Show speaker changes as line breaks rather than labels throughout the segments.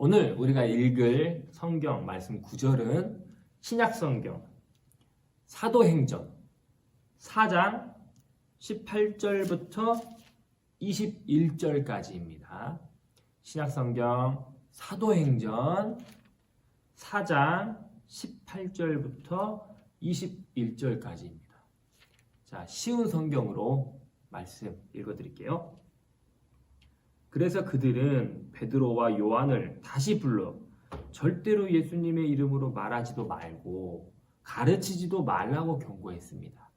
오늘 우리가 읽을 성경 말씀 구절은 신약성경 사도행전 4장 18절부터 21절까지입니다. 신약성경 사도행전 4장 18절부터 21절까지입니다. 자, 쉬운 성경으로 말씀 읽어드릴게요. 그래서 그들은 베드로와 요한을 다시 불러 절대로 예수님의 이름으로 말하지도 말고 가르치지도 말라고 경고했습니다.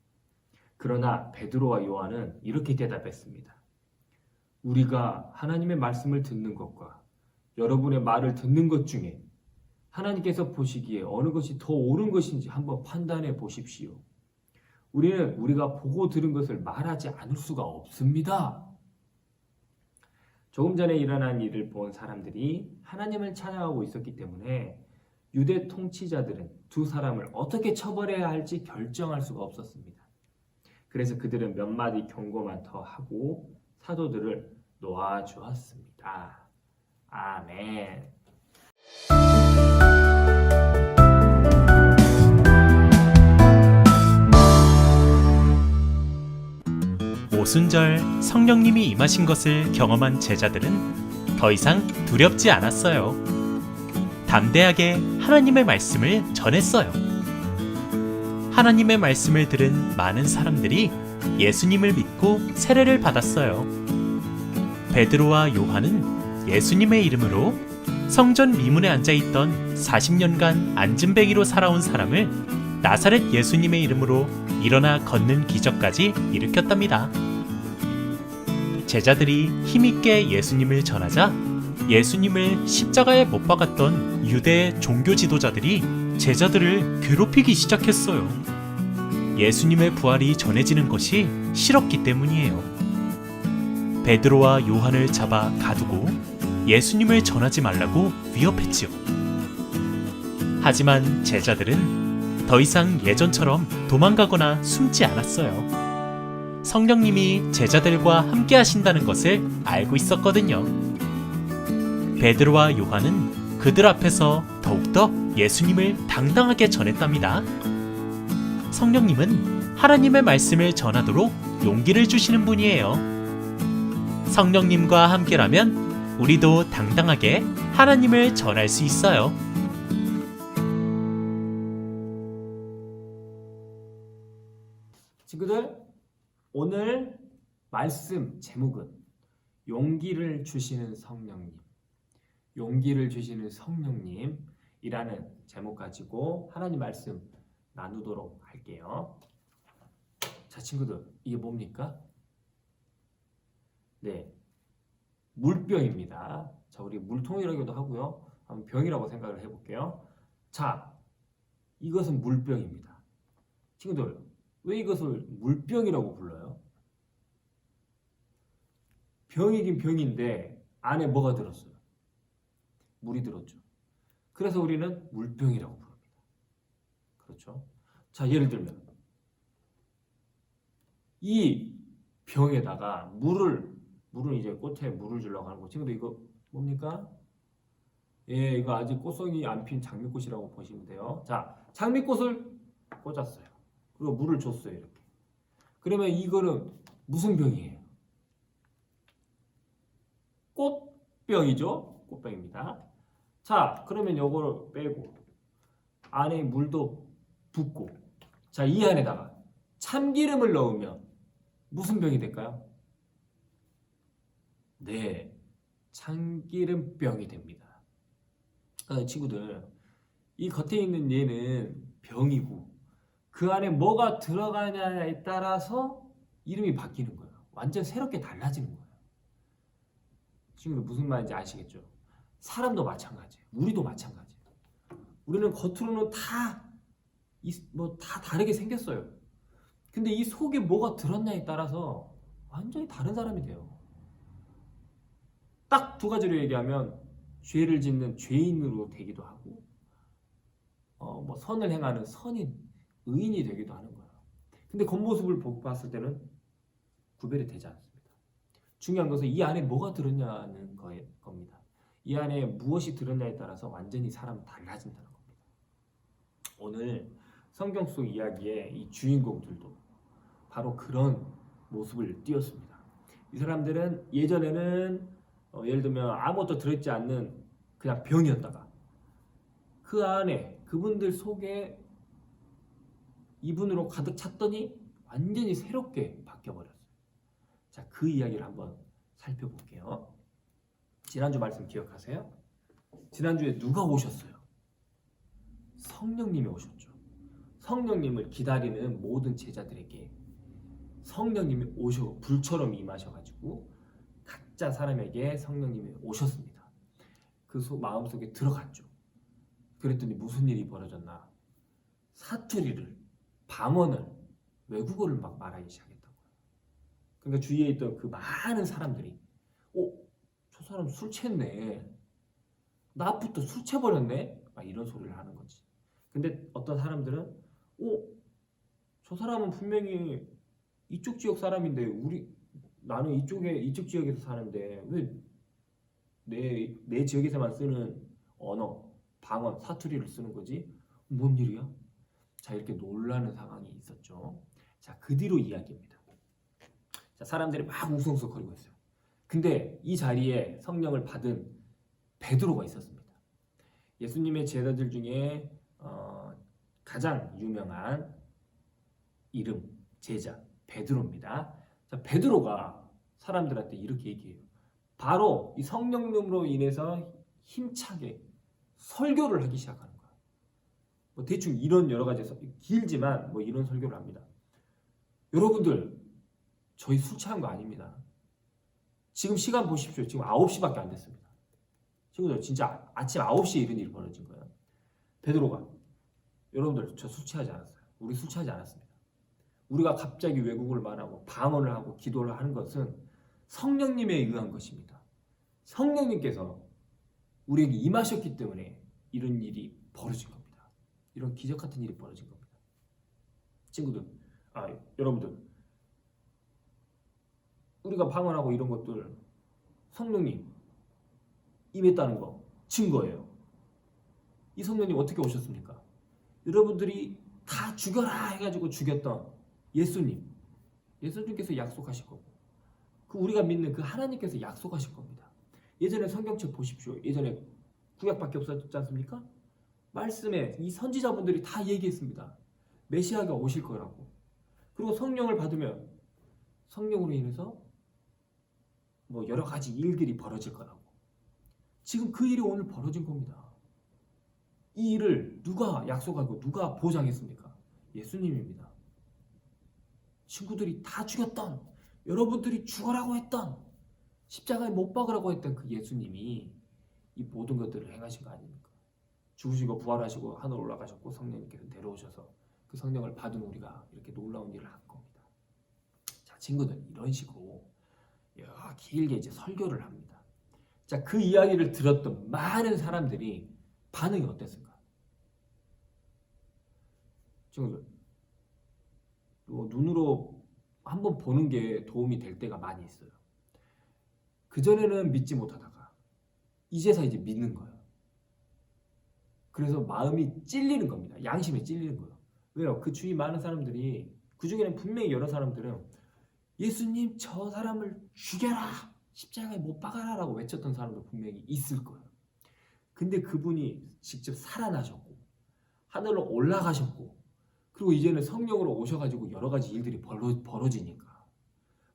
그러나 베드로와 요한은 이렇게 대답했습니다. 우리가 하나님의 말씀을 듣는 것과 여러분의 말을 듣는 것 중에 하나님께서 보시기에 어느 것이 더 옳은 것인지 한번 판단해 보십시오. 우리는 우리가 보고 들은 것을 말하지 않을 수가 없습니다. 조금 전에 일어난 일을 본 사람들이 하나님을 찾아가고 있었기 때문에 유대 통치자들은 두 사람을 어떻게 처벌해야 할지 결정할 수가 없었습니다. 그래서 그들은 몇 마디 경고만 더 하고 사도들을 놓아주었습니다. 아멘.
오순절 성령님이 임하신 것을 경험한 제자들은 더 이상 두렵지 않았어요. 담대하게 하나님의 말씀을 전했어요. 하나님의 말씀을 들은 많은 사람들이 예수님을 믿고 세례를 받았어요. 베드로와 요한은 예수님의 이름으로 성전 미문에 앉아있던 40년간 앉은배기로 살아온 사람을 나사렛 예수님의 이름으로 일어나 걷는 기적까지 일으켰답니다. 제자들이 힘있게 예수님을 전하자 예수님을 십자가에 못 박았던 유대 종교 지도자들이 제자들을 괴롭히기 시작했어요. 예수님의 부활이 전해지는 것이 싫었기 때문이에요. 베드로와 요한을 잡아 가두고 예수님을 전하지 말라고 위협했지요. 하지만 제자들은 더 이상 예전처럼 도망가거나 숨지 않았어요. 성령님이 제자들과 함께 하신다는 것을 알고 있었거든요. 베드로와 요한은 그들 앞에서 더욱더 예수님을 당당하게 전했답니다. 성령님은 하나님의 말씀을 전하도록 용기를 주시는 분이에요. 성령님과 함께라면 우리도 당당하게 하나님을 전할 수 있어요.
친구들, 오늘 말씀 제목은 용기를 주시는 성령님, 용기를 주시는 성령님이라는 제목 가지고 하나님 말씀 나누도록 할게요. 자, 친구들, 이게 뭡니까? 네, 물병입니다. 자, 우리 물통이라고도 하고요. 한번 병이라고 생각을 해볼게요. 자, 이것은 물병입니다. 친구들, 왜 이것을 물병이라고 불러요? 병이긴 병인데 안에 뭐가 들었어요? 물이 들었죠. 그래서 우리는 물병이라고 부릅니다. 그렇죠? 자, 예를 들면 이 병에다가 물을 이제 꽃에 물을 주려고 하는 거. 친구들, 이거 뭡니까? 예, 이거 아직 꽃송이 안 핀 장미꽃이라고 보시면 돼요. 자, 장미꽃을 꽂았어요. 그리고 물을 줬어요, 이렇게. 그러면 이거는 무슨 병이에요? 꽃병이죠? 꽃병입니다. 자, 그러면 요거를 빼고 안에 물도 붓고, 자, 이 안에다가 참기름을 넣으면 무슨 병이 될까요? 네, 참기름병이 됩니다. 친구들, 이 겉에 있는 얘는 병이고 그 안에 뭐가 들어가냐에 따라서 이름이 바뀌는 거예요. 완전 새롭게 달라지는 거예요. 친구들, 무슨 말인지 아시겠죠? 사람도 마찬가지예요. 우리도 마찬가지예요. 우리는 겉으로는 다 다르게 생겼어요. 근데 이 속에 뭐가 들었냐에 따라서 완전히 다른 사람이 돼요. 딱 두 가지로 얘기하면 죄를 짓는 죄인으로 되기도 하고 선을 행하는 선인, 의인이 되기도 하는 거예요. 근데 겉모습을 봤을 때는 구별이 되지 않습니다. 중요한 것은 이 안에 뭐가 들었냐는 겁니다. 이 안에 무엇이 들었냐에 따라서 완전히 사람은 달라진다는 겁니다. 오늘 성경 속 이야기의 이 주인공들도 바로 그런 모습을 띄었습니다. 이 사람들은 예전에는 예를 들면 아무것도 들어있지 않는 그냥 병이었다가 그 안에 그분들 속에 이분으로 가득 찼더니 완전히 새롭게 바뀌어버렸어요. 자, 그 이야기를 한번 살펴볼게요. 지난주 말씀 기억하세요? 지난주에 누가 오셨어요? 성령님이 오셨죠. 성령님을 기다리는 모든 제자들에게 성령님이 오셔 불처럼 임하셔가지고 각자 사람에게 성령님이 오셨습니다. 그 마음속에 들어갔죠. 그랬더니 무슨 일이 벌어졌나? 사투리를, 방언을, 외국어를 막 말하기 시작했다고요. 그러니까 주위에 있던 그 많은 사람들이 저 사람 술 취했네. 나부터 술 취해버렸네. 막 이런 소리를 하는 거지. 근데 어떤 사람들은 저 사람은 분명히 이쪽 지역 사람인데 나는 이쪽 지역에서 사는데 왜 내 지역에서만 쓰는 언어, 방언, 사투리를 쓰는 거지? 뭔 일이야? 자, 이렇게 놀라는 상황이 있었죠. 자, 그 뒤로 이야기입니다. 자, 사람들이 막 웅성웅성거리고 있어요. 근데 이 자리에 성령을 받은 베드로가 있었습니다. 예수님의 제자들 중에 가장 유명한 이름, 제자 베드로입니다. 자, 베드로가 사람들한테 이렇게 얘기해요. 바로 이 성령님으로 인해서 힘차게 설교를 하기 시작하는 거야. 뭐 대충 이런 여러 가지 길지만 뭐 이런 설교를 합니다. 여러분들, 저희 술 취한 거 아닙니다. 지금 시간 보십시오. 지금 9시밖에 안 됐습니다. 친구들, 진짜 아침 9시에 이런 일이 벌어진 거예요. 베드로가, 여러분들, 저 술 취하지 않았어요. 우리 술 취하지 않았습니다. 우리가 갑자기 외국어를 말하고 방언을 하고 기도를 하는 것은 성령님에 의한 것입니다. 성령님께서 우리에게 임하셨기 때문에 이런 일이 벌어진 겁니다. 이런 기적 같은 일이 벌어진 겁니다. 친구들, 여러분들, 우리가 방언하고 이런 것들 성령님 임했다는 거 증거예요. 이 성령님 어떻게 오셨습니까? 여러분들이 다 죽여라 해가지고 죽였던 예수님께서 약속하실 거고, 그 우리가 믿는 그 하나님께서 약속하실 겁니다. 예전에 성경책 보십시오. 예전에 구약밖에 없었지 않습니까? 말씀에 이 선지자분들이 다 얘기했습니다. 메시아가 오실 거라고. 그리고 성령을 받으면 성령으로 인해서 뭐 여러 가지 일들이 벌어질 거라고. 지금 그 일이 오늘 벌어진 겁니다. 이 일을 누가 약속하고 누가 보장했습니까? 예수님입니다. 친구들이 다 죽였던, 여러분들이 죽어라고 했던, 십자가에 못 박으라고 했던 그 예수님이 이 모든 것들을 행하신 거 아닙니까? 죽으시고 부활하시고 하늘 올라가셨고 성령님께서 내려오셔서 그 성령을 받은 우리가 이렇게 놀라운 일을 한 겁니다. 자, 친구들, 이런 식으로 길게 이제 설교를 합니다. 자, 그 이야기를 들었던 많은 사람들이 반응이 어땠을까? 친구들, 눈으로 한번 보는 게 도움이 될 때가 많이 있어요. 그전에는 믿지 못하다가 이제서 이제 믿는 거예요. 그래서 마음이 찔리는 겁니다. 양심에 찔리는 거예요. 왜요? 그 주위 많은 사람들이, 그 중에는 분명히 여러 사람들은 예수님 저 사람을 죽여라, 십자가에 못 박아라 라고 외쳤던 사람도 분명히 있을 거예요. 근데 그분이 직접 살아나셨고 하늘로 올라가셨고 그리고 이제는 성령으로 오셔가지고 여러 가지 일들이 벌어지니까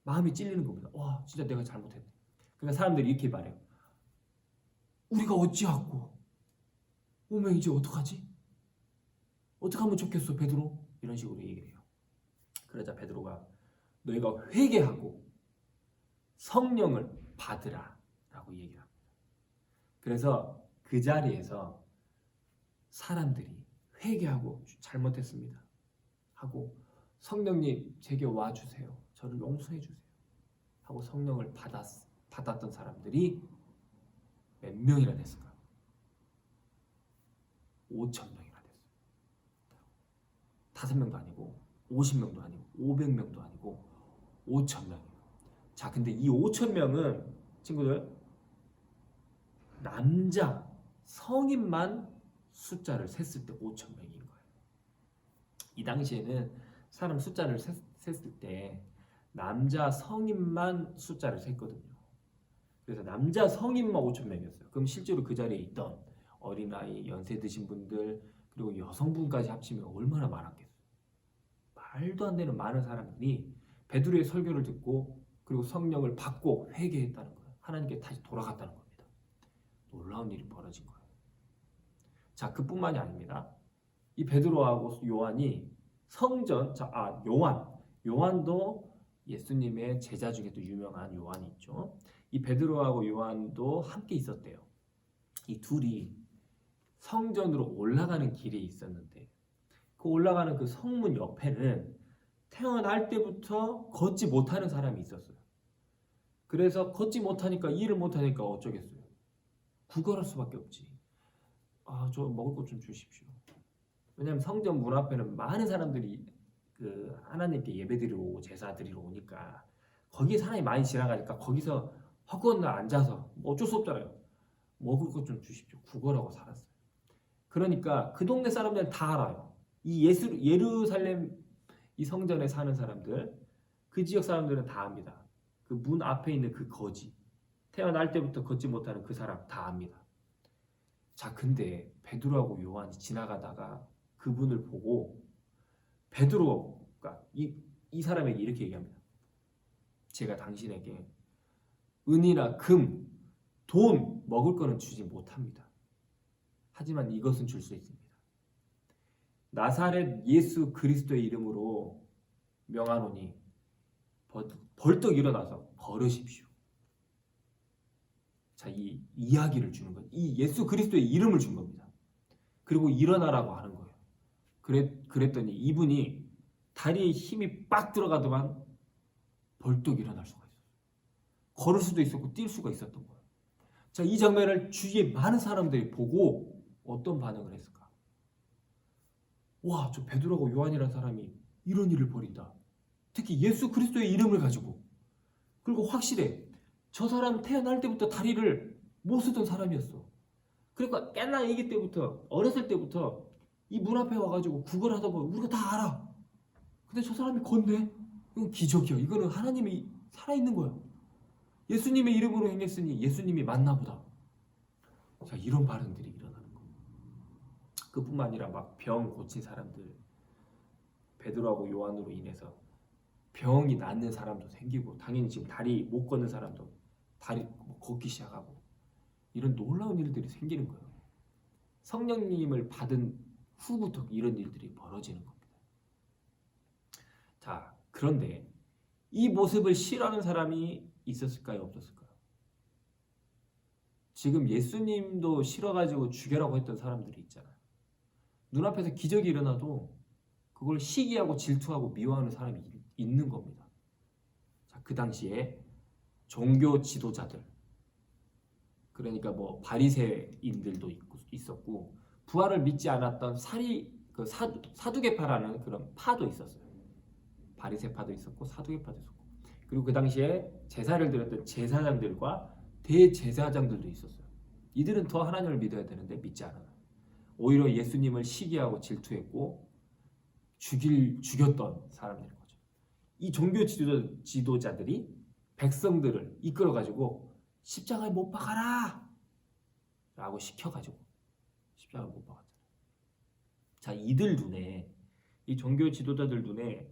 마음이 찔리는 겁니다. 와, 진짜 내가 잘못했네. 그러니까 사람들이 이렇게 말해요. 우리가 어찌하고 오면 이제 어떡하지? 어떻게 하면 좋겠어, 베드로? 이런 식으로 얘기를 해요. 그러자 베드로가 너희가 회개하고 성령을 받으라 라고 얘기를 합니다. 그래서 그 자리에서 사람들이 회개하고 잘못했습니다 하고 성령님 제게 와주세요, 저를 용서해주세요 하고 성령을 받았던 사람들이 몇 명이나 됐을까? 5,000명이나 됐어요. 5명도 아니고 50명도 아니고 500명도 아니고 5,000명이에요. 자, 근데 이 5,000명은 친구들 남자 성인만 숫자를 셌을 때 5천 명인 거예요. 이 당시에는 사람 숫자를 셌을 때 남자 성인만 숫자를 셌거든요. 그래서 남자 성인만 5천 명이었어요. 그럼 실제로 그 자리에 있던 어린아이, 연세 드신 분들, 그리고 여성분까지 합치면 얼마나 많았겠어요. 말도 안 되는 많은 사람들이 베드로의 설교를 듣고 그리고 성령을 받고 회개했다는 거예요. 하나님께 다시 돌아갔다는 겁니다. 놀라운 일이 벌어진 거예요. 자, 그뿐만이 아닙니다. 이 베드로하고 요한이 성전, 요한도 예수님의 제자 중에도 유명한 요한이 있죠. 이 베드로하고 요한도 함께 있었대요. 이 둘이 성전으로 올라가는 길이 있었는데 그 올라가는 그 성문 옆에는 태어날 때부터 걷지 못하는 사람이 있었어요. 그래서 걷지 못하니까 일을 못하니까 어쩌겠어요. 구걸할 수밖에 없지. 저 먹을 것 좀 주십시오. 왜냐하면 성전 문 앞에는 많은 사람들이 그 하나님께 예배드리러 오고 제사 드리러 오니까 거기에 사람이 많이 지나가니까 거기서 헛건너 앉아서 어쩔 수 없잖아요. 먹을 것 좀 주십시오. 구걸하고 살았어요. 그러니까 그 동네 사람들은 다 알아요. 이 예루살렘 이 성전에 사는 사람들, 그 지역 사람들은 다 압니다. 그 문 앞에 있는 그 거지, 태어날 때부터 걷지 못하는 그 사람 다 압니다. 자, 근데 베드로하고 요한이 지나가다가 그분을 보고 베드로가 이 사람에게 이렇게 얘기합니다. 제가 당신에게 은이나 금, 돈, 먹을 거는 주지 못합니다. 하지만 이것은 줄 수 있습니다. 나사렛 예수 그리스도의 이름으로 명하노니 벌떡 일어나서 걸으십시오. 자, 이 이야기를 주는 거예요. 이 예수 그리스도의 이름을 준 겁니다. 그리고 일어나라고 하는 거예요. 그랬더니 이분이 다리에 힘이 빡 들어가더만 벌떡 일어날 수가 있어요. 걸을 수도 있었고 뛸 수가 있었던 거예요. 자, 이 장면을 주위에 많은 사람들이 보고 어떤 반응을 했을까? 와, 저 베드로하고 요한이라는 사람이 이런 일을 벌인다. 특히 예수 그리스도의 이름을 가지고. 그리고 확실해. 저 사람은 태어날 때부터 다리를 못 쓰던 사람이었어. 그러니까 꽤나 아기 때부터, 어렸을 때부터 이 문 앞에 와가지고 구걸하다 보면 우리가 다 알아. 근데 저 사람이 걷네? 이건 기적이야. 이거는 하나님이 살아있는 거야. 예수님의 이름으로 행했으니 예수님이 맞나 보다. 자, 이런 발언들이 일어나는 거예요. 그뿐만 아니라 막 병 고친 사람들, 베드로하고 요한으로 인해서 병이 낫는 사람도 생기고, 당연히 지금 다리 못 걷는 사람도 다리 걷기 시작하고, 이런 놀라운 일들이 생기는 거예요. 성령님을 받은 후부터 이런 일들이 벌어지는 겁니다. 자, 그런데 이 모습을 싫어하는 사람이 있었을까요? 없었을까요? 지금 예수님도 싫어가지고 죽여라고 했던 사람들이 있잖아요. 눈앞에서 기적이 일어나도 그걸 시기하고 질투하고 미워하는 사람이 있는 겁니다. 자, 그 당시에 종교 지도자들, 그러니까 뭐 바리새인들도 있었고, 부활을 믿지 않았던 사두개파라는 그런 파도 있었어요. 바리새파도 있었고 사두개파도 있었고, 그리고 그 당시에 제사를 드렸던 제사장들과 대제사장들도 있었어요. 이들은 더 하나님을 믿어야 되는데 믿지 않아요. 오히려 예수님을 시기하고 질투했고 죽였던 사람들인 거죠. 이 종교 지도자들이 백성들을 이끌어가지고 십자가에 못 박아라 라고 시켜가지고 십자가에 못 박았잖아요. 자, 이들 눈에, 이 종교 지도자들 눈에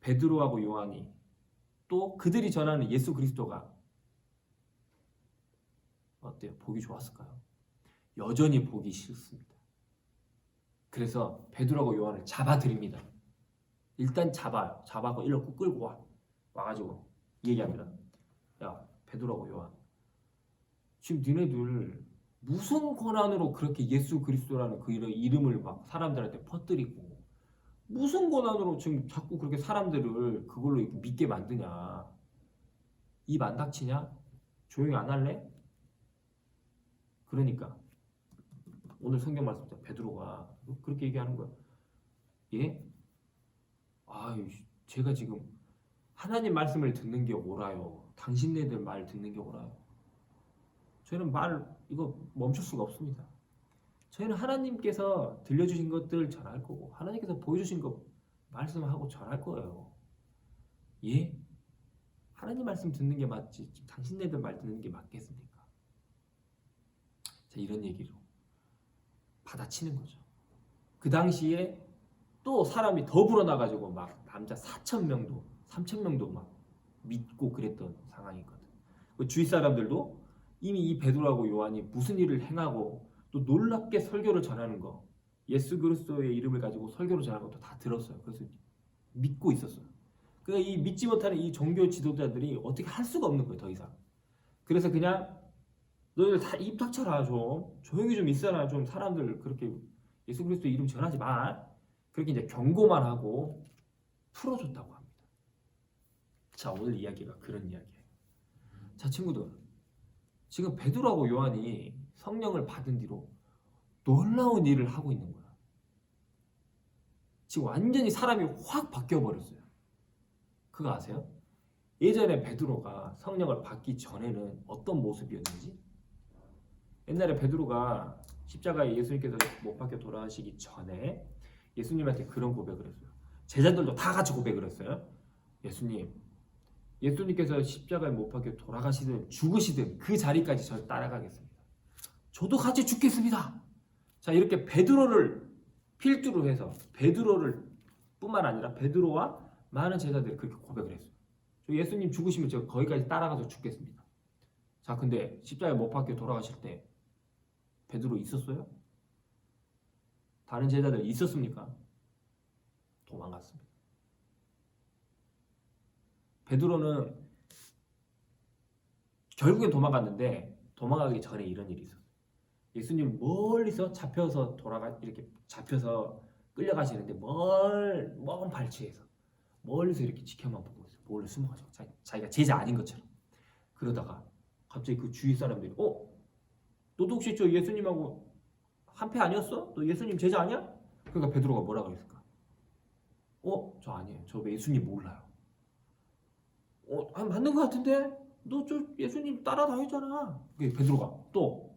베드로하고 요한이, 또 그들이 전하는 예수 그리스도가 어때요? 보기 좋았을까요? 여전히 보기 싫습니다. 그래서 베드로하고 요한을 잡아들입니다. 일단 잡아고 일로 끌고 와가지고 얘기합니다. 야, 베드로하고 요한, 지금 니네들 무슨 권한으로 그렇게 예수 그리스도라는 그 이름을 막 사람들한테 퍼뜨리고, 무슨 권한으로 지금 자꾸 그렇게 사람들을 그걸로 믿게 만드냐? 입 안 닥치냐? 조용히 안 할래? 그러니까 오늘 성경 말씀대로 베드로가 그렇게 얘기하는 거야. 예? 제가 지금 하나님 말씀을 듣는 게 옳아요. 당신네들 말 듣는 게 옳아요. 저희는 이거 멈출 수가 없습니다. 저희는 하나님께서 들려주신 것들 전할 거고 하나님께서 보여주신 거 말씀하고 전할 거예요. 예? 하나님 말씀 듣는 게 맞지 당신네들 말 듣는 게 맞겠습니까? 자, 이런 얘기로 받아치는 거죠. 그 당시에 또 사람이 더 불어나가지고 막 남자 4,000명도 3,000명도 막 믿고 그랬던 상황이거든. 그 주위 사람들도 이미 이 베드로하고 요한이 무슨 일을 행하고 또 놀랍게 설교를 전하는 거, 예수 그리스도의 이름을 가지고 설교를 전하는 것도 다 들었어요. 그래서 믿고 있었어요. 그러니까 이 믿지 못하는 이 종교 지도자들이 어떻게 할 수가 없는 거예요, 더 이상. 그래서 그냥 너희들 다 입 닥쳐라, 좀 조용히 좀 있어라, 좀 사람들 그렇게 예수 그리스도 이름 전하지 마. 그렇게 이제 경고만 하고 풀어줬다고 합니다. 자, 오늘 이야기가 그런 이야기예요. 자, 친구들, 지금 베드로하고 요한이 성령을 받은 뒤로 놀라운 일을 하고 있는 거야. 지금 완전히 사람이 확 바뀌어 버렸어요. 그거 아세요? 예전에 베드로가 성령을 받기 전에는 어떤 모습이었는지? 옛날에 베드로가 십자가에 예수님께서 못 박혀 돌아가시기 전에 예수님한테 그런 고백을 했어요. 제자들도 다 같이 고백을 했어요. 예수님께서 십자가에 못 박혀 돌아가시든 죽으시든 그 자리까지 저를 따라가겠습니다. 저도 같이 죽겠습니다. 자, 이렇게 베드로를 필두로 해서 베드로를 뿐만 아니라 베드로와 많은 제자들이 그렇게 고백을 했어요. 저 예수님 죽으시면 제가 거기까지 따라가서 죽겠습니다. 자, 근데 십자가에 못 박혀 돌아가실 때 베드로 있었어요? 다른 제자들 있었습니까? 도망갔습니다. 베드로는 결국엔 도망갔는데 도망가기 전에 이런 일이 있었어요. 예수님 멀리서 잡혀서 이렇게 잡혀서 끌려가시는데 먼 발치에서 멀리서 이렇게 지켜만 보고 있어요. 몰래 숨어가지고 자기가 제자 아닌 것처럼. 그러다가 갑자기 그 주위 사람들이 너도 혹시 저 예수님하고 한패 아니었어? 너 예수님 제자 아니야? 그러니까 베드로가 뭐라고 그랬을까? 저 아니에요. 저 예수님 몰라요. 맞는 것 같은데? 너 저 예수님 따라다녔잖아. 베드로가 또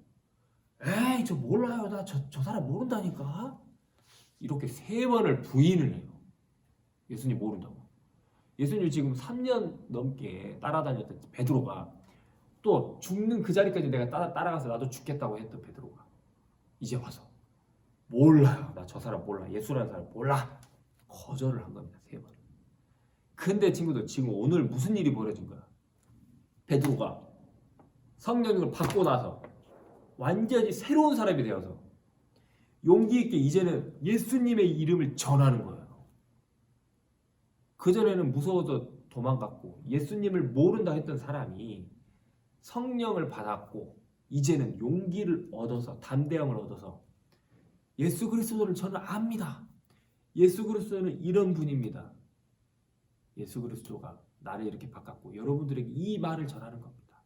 에이 저 몰라요. 나 저 사람 모른다니까. 이렇게 3번을 부인을 해요. 예수님 모른다고. 예수님 지금 3년 넘게 따라다녔던 베드로가 또 죽는 그 자리까지 내가 따라가서 나도 죽겠다고 했던 베드로가 이제 와서 몰라요. 나 저 사람 몰라. 예수라는 사람 몰라. 거절을 한 겁니다. 3번. 근데 친구들 지금 오늘 무슨 일이 벌어진 거야? 베드로가 성령을 받고 나서 완전히 새로운 사람이 되어서 용기 있게 이제는 예수님의 이름을 전하는 거예요. 그전에는 무서워서 도망갔고 예수님을 모른다 했던 사람이 성령을 받았고 이제는 용기를 얻어서 담대함을 얻어서 예수 그리스도를 저는 압니다. 예수 그리스도는 이런 분입니다. 예수 그리스도가 나를 이렇게 바꿨고 여러분들에게 이 말을 전하는 겁니다.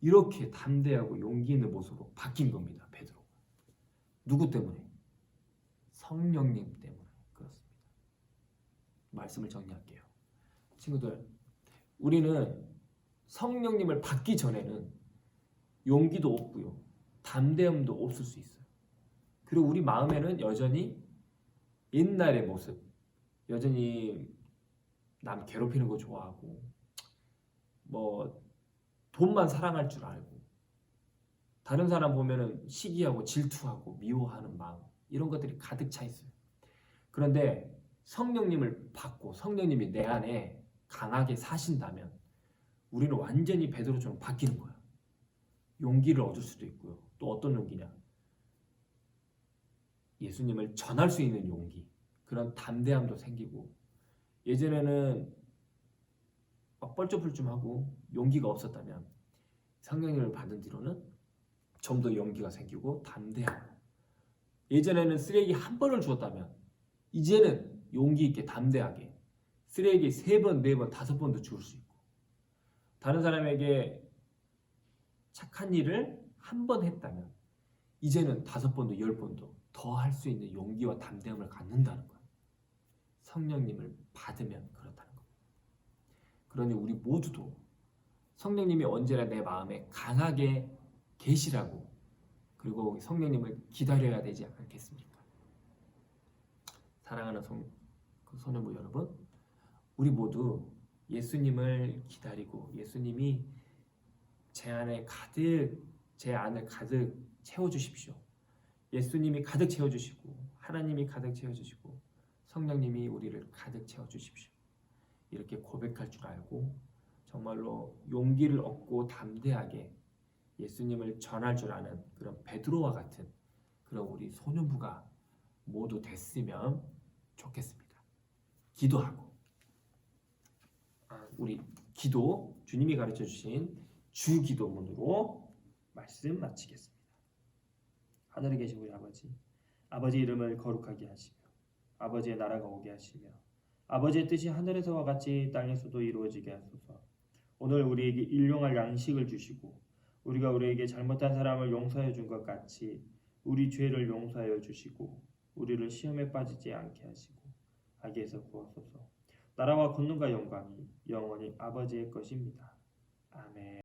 이렇게 담대하고 용기 있는 모습으로 바뀐 겁니다. 베드로가. 누구 때문에? 성령님 때문에 그렇습니다. 말씀을 정리할게요. 친구들, 우리는 성령님을 받기 전에는 용기도 없고요. 담대함도 없을 수 있어요. 그리고 우리 마음에는 여전히 옛날의 모습, 여전히 남 괴롭히는 거 좋아하고 돈만 사랑할 줄 알고 다른 사람 보면은 시기하고 질투하고 미워하는 마음 이런 것들이 가득 차 있어요. 그런데 성령님을 받고 성령님이 내 안에 강하게 사신다면 우리는 완전히 베드로처럼 바뀌는 거야. 용기를 얻을 수도 있고요. 또 어떤 용기냐? 예수님을 전할 수 있는 용기, 그런 담대함도 생기고 예전에는 막 뻘쭘뻘쭘하고 용기가 없었다면 성령님을 받은 뒤로는 좀 더 용기가 생기고 담대하고 예전에는 쓰레기 한 번을 주었다면 이제는 용기 있게 담대하게 쓰레기 3번, 4번, 5번도 주울 수 있고 다른 사람에게 착한 일을 한 번 했다면 이제는 5번도 10번도 더 할 수 있는 용기와 담대함을 갖는다는 거예요. 성령님을 받으면 그렇다는 겁니다. 그러니 우리 모두도 성령님이 언제나 내 마음에 강하게 계시라고, 그리고 성령님을 기다려야 되지 않겠습니까? 사랑하는 소년부 여러분, 우리 모두 예수님을 기다리고 예수님이 제 안을 가득 채워주십시오. 예수님이 가득 채워주시고 하나님이 가득 채워주시고 성령님이 우리를 가득 채워주십시오. 이렇게 고백할 줄 알고 정말로 용기를 얻고 담대하게 예수님을 전할 줄 아는 그런 베드로와 같은 그런 우리 소년부가 모두 됐으면 좋겠습니다. 기도하고 우리 기도, 주님이 가르쳐 주신 주 기도문으로 말씀 마치겠습니다. 하늘에 계신 우리 아버지, 아버지 이름을 거룩하게 하시며 아버지의 나라가 오게 하시며 아버지의 뜻이 하늘에서와 같이 땅에서도 이루어지게 하소서. 오늘 우리에게 일용할 양식을 주시고 우리가 우리에게 잘못한 사람을 용서해 준 것 같이 우리 죄를 용서하여 주시고 우리를 시험에 빠지지 않게 하시고 악에서 구하소서. 나라와 권능과 영광이 영원히 아버지의 것입니다. 아멘.